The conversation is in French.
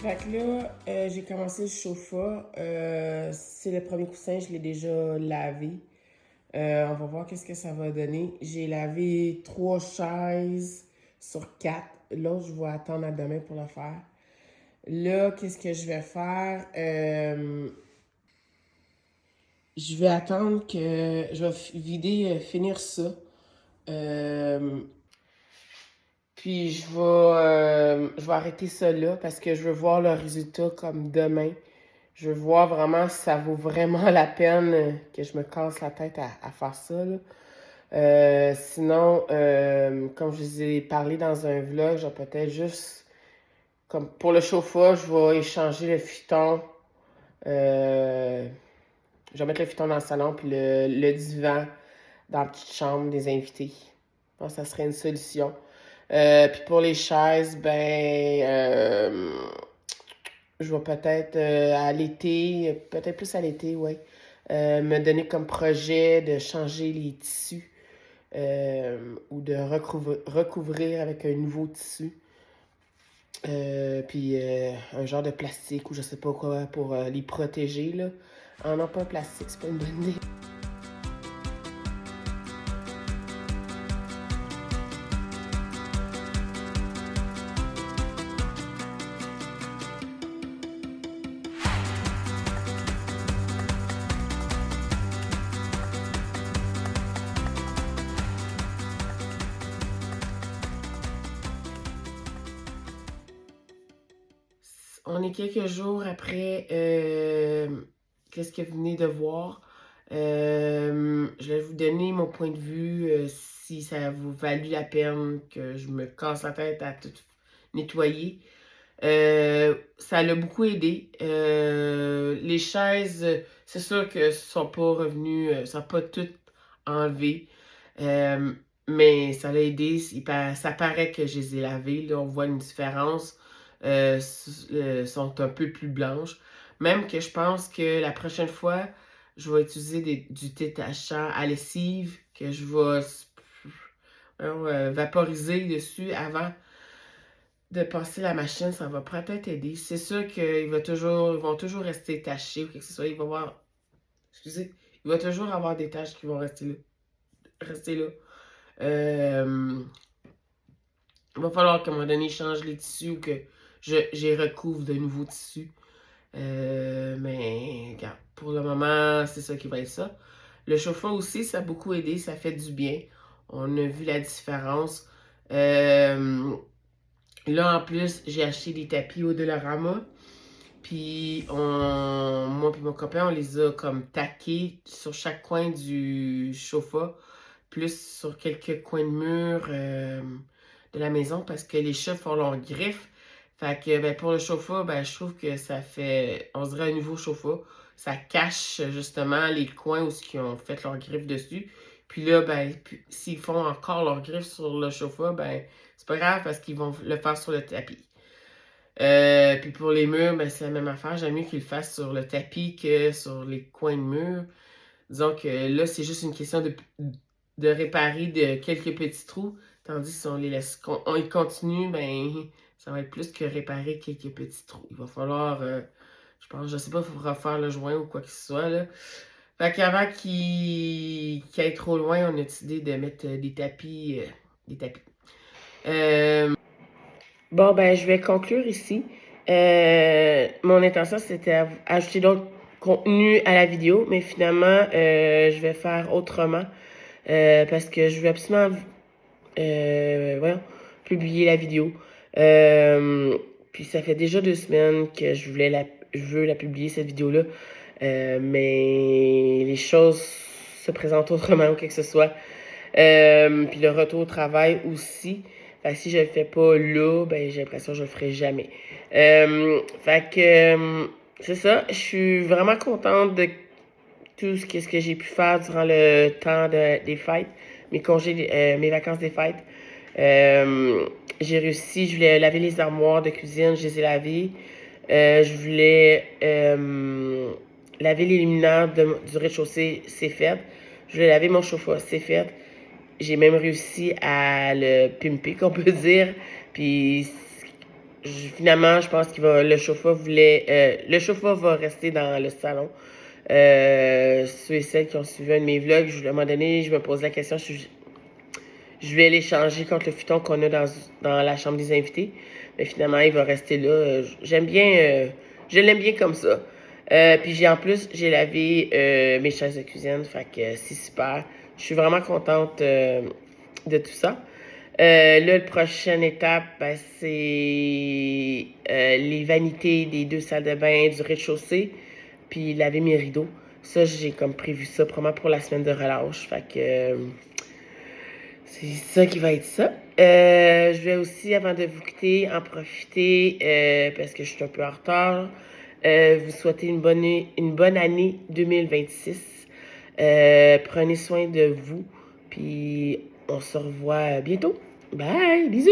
Fait que là, j'ai commencé le chauffe-eau. C'est le premier coussin, je l'ai déjà lavé. On va voir qu'est-ce que ça va donner. J'ai lavé 3 chaises sur 4. L'autre, je vais attendre à demain pour le faire. Là, qu'est-ce que je vais faire? Je vais attendre que... Je vais vider, finir ça. Euh, Puis je vais arrêter ça là parce que je veux voir le résultat comme demain. Je veux voir vraiment si ça vaut vraiment la peine que je me casse la tête à faire ça, là. Sinon, comme je vous ai parlé dans un vlog, je vais peut-être juste, comme pour le chauffage, je vais échanger le futon. Euh, je vais mettre le futon dans le salon, puis le divan dans la petite chambre des invités. Je pense que ça serait une solution. Puis pour les chaises, je vais peut-être à l'été, peut-être plus à l'été, oui, me donner comme projet de changer les tissus ou de recouvrir avec un nouveau tissu. Puis un genre de plastique ou je sais pas quoi pour les protéger, là. Ah non, pas un plastique, c'est pas une bonne idée. On est quelques jours après qu'est-ce que vous venez de voir. Je vais vous donner mon point de vue, si ça vous valut la peine que je me casse la tête à tout nettoyer. Ça l'a beaucoup aidé. Les chaises, c'est sûr que ne sont pas revenues, sont pas toutes enlevées. Euh, mais ça l'a aidé. Ça paraît que je les ai lavées. Là, on voit une différence. Sont un peu plus blanches. Même que je pense que la prochaine fois, je vais utiliser du détachant à lessive que je vais vaporiser dessus avant de passer la machine. Ça va peut-être aider. C'est sûr qu'ils vont toujours rester tachés ou quelque chose que ce soit. Il va avoir, excusez, il va toujours avoir des taches qui vont rester là. Il va falloir qu'à un moment donné, je change les tissus ou que j'y recouvre de nouveaux tissus. Mais regarde, pour le moment, c'est ça qui va être ça. Le chauffeur aussi, ça a beaucoup aidé, ça fait du bien. On a vu la différence. Là, en plus, j'ai acheté des tapis au Dollarama. Puis, moi et mon copain, on les a comme taqués sur chaque coin du sofa, plus sur quelques coins de mur de la maison parce que les chats font leurs griffes. Fait que pour le sofa, je trouve que ça fait, on dirait un nouveau sofa. Ça cache justement les coins où ils ont fait leurs griffes dessus. Puis là, s'ils font encore leurs griffes sur le sofa, c'est pas grave parce qu'ils vont le faire sur le tapis. Puis pour les murs, c'est la même affaire. J'aime mieux qu'ils le fassent sur le tapis que sur les coins de mur. Disons que là, c'est juste une question de réparer de quelques petits trous. Tandis que si on les laisse, on y continue, ça va être plus que réparer quelques petits trous. Il va falloir, je sais pas, il faudra refaire le joint ou quoi que ce soit, là. Fait qu'avant qu'il aille trop loin, on a décidé de mettre des tapis, des tapis. Bon, je vais conclure ici. Mon intention, c'était ajouter d'autres contenus à la vidéo, mais finalement, je vais faire autrement parce que je veux absolument publier la vidéo. Puis ça fait déjà 2 semaines que je veux la publier, cette vidéo-là, mais les choses se présentent autrement ou quelque que ce soit. Puis le retour au travail aussi. Fait que si je le fais pas là, j'ai l'impression que je le ferai jamais. C'est ça. Je suis vraiment contente de tout ce que j'ai pu faire durant le temps des fêtes, mes congés, mes vacances des fêtes. J'ai réussi, je voulais laver les armoires de cuisine, je les ai lavées. Je voulais laver les luminaires du rez-de-chaussée, c'est fait. Je voulais laver mon chauffe-eau, c'est fait. J'ai même réussi à le pimper, qu'on peut dire. Puis Finalement, je pense qu'il va. Le chauffeur voulait. Le chauffeur va rester dans le salon. Ceux et celles qui ont suivi un de mes vlogs, à un moment donné, je me pose la question, je vais l'échanger contre le futon qu'on a dans la chambre des invités. Mais finalement, il va rester là. J'aime bien, je l'aime bien comme ça. Puis en plus, j'ai lavé mes chaises de cuisine, fait que c'est super. Je suis vraiment contente de tout ça. Là, la prochaine étape, ben, c'est les vanités des 2 salles de bain du rez-de-chaussée, puis laver mes rideaux. Ça, j'ai comme prévu ça probablement pour la semaine de relâche. Fait que c'est ça qui va être ça. Je vais aussi, avant de vous quitter, en profiter, parce que je suis un peu en retard, vous souhaiter une bonne année 2026. Prenez soin de vous, puis on se revoit bientôt. Bye, bisous!